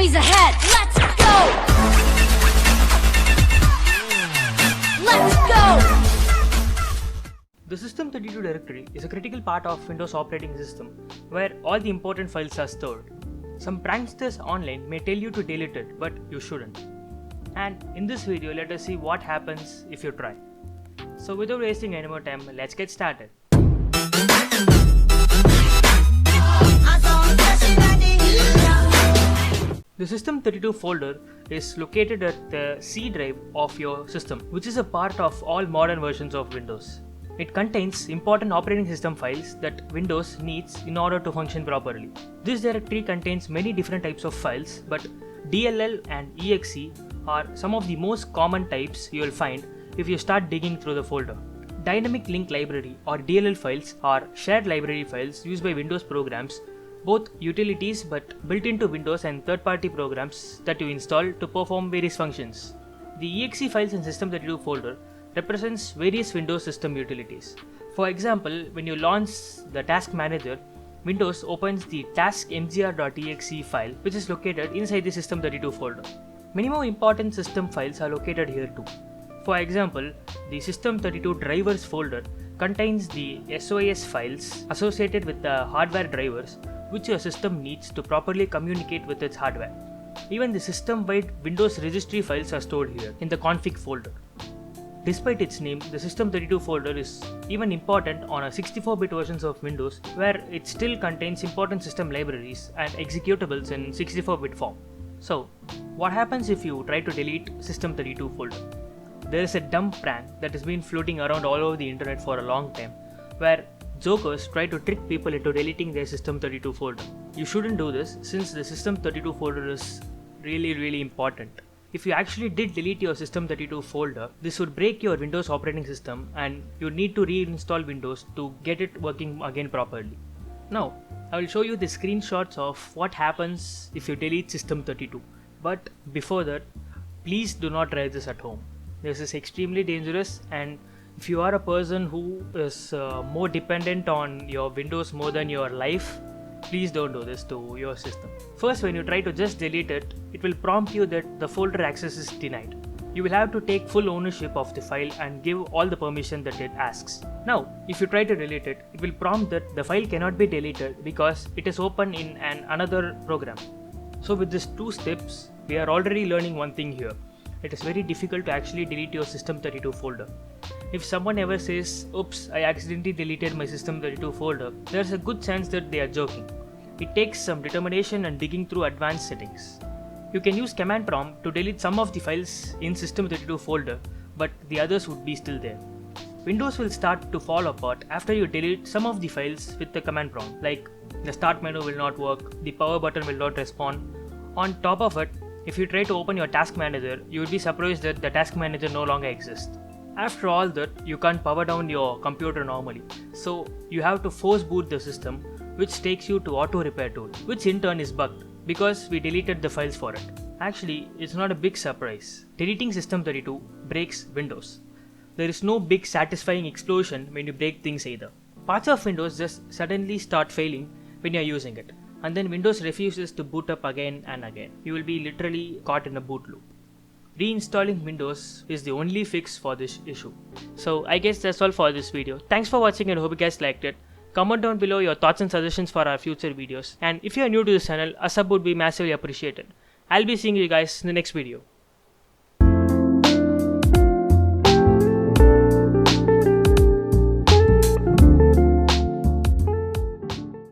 Enemies ahead! Let's go! Let's go! The System32 directory is a critical part of Windows operating system where all the important files are stored. Some pranksters online may tell you to delete it, but you shouldn't. And in this video, let us see what happens if you try. So without wasting any more time, let's get started. The System32 folder is located at the C drive of your system, which is a part of all modern versions of Windows. It contains important operating system files that Windows needs in order to function properly. This directory contains many different types of files, but DLL and EXE are some of the most common types you will find if you start digging through the folder. Dynamic Link Library or DLL files are shared library files used by Windows programs, both utilities but built into Windows and third-party programs that you install to perform various functions. The EXE files in System32 folder represents various Windows system utilities. For example, when you launch the Task Manager, Windows opens the taskmgr.exe file, which is located inside the System32 folder. Many more important system files are located here too. For example, the System32 drivers folder contains the SOS files associated with the hardware drivers which your system needs to properly communicate with its hardware. Even the system-wide Windows registry files are stored here in the config folder. Despite its name, the System32 folder is even important on a 64-bit versions of Windows where it still contains important system libraries and executables in 64-bit form. So, what happens if you try to delete System32 folder? There is a dumb prank that has been floating around all over the internet for a long time where jokers try to trick people into deleting their System32 folder. You shouldn't do this since the System32 folder is really important. If you actually did delete your System32 folder, this would break your Windows operating system and you need to reinstall Windows to get it working again properly. Now, I will show you the screenshots of what happens if you delete System32. But before that, please do not try this at home. This is extremely dangerous, and if you are a person who is more dependent on your Windows more than your life, please don't do this to your system. First, when you try to just delete it, it will prompt you that the folder access is denied. You will have to take full ownership of the file and give all the permission that it asks. Now, if you try to delete it, it will prompt that the file cannot be deleted because it is open in another program. So with these two steps, we are already learning one thing here. It is very difficult to actually delete your System32 folder. If someone ever says, "Oops, I accidentally deleted my System32 folder," there's a good chance that they are joking. It takes some determination and digging through advanced settings. You can use command prompt to delete some of the files in System32 folder, but the others would be still there. Windows will start to fall apart after you delete some of the files with the command prompt, like the start menu will not work, the power button will not respond. On top of it, if you try to open your task manager, you will be surprised that the task manager no longer exists. After all that, you can't power down your computer normally, so you have to force boot the system, which takes you to auto repair tool, which in turn is bugged because we deleted the files for it. Actually, it's not a big surprise. Deleting System32 breaks Windows. There is no big satisfying explosion when you break things either. Parts of Windows just suddenly start failing when you are using it, and then Windows refuses to boot up again and again. You will be literally caught in a boot loop. Reinstalling Windows is the only fix for this issue. So I guess that's all for this video. Thanks for watching and hope you guys liked it. Comment down below your thoughts and suggestions for our future videos. And if you are new to this channel, a sub would be massively appreciated. I'll be seeing you guys in the next video.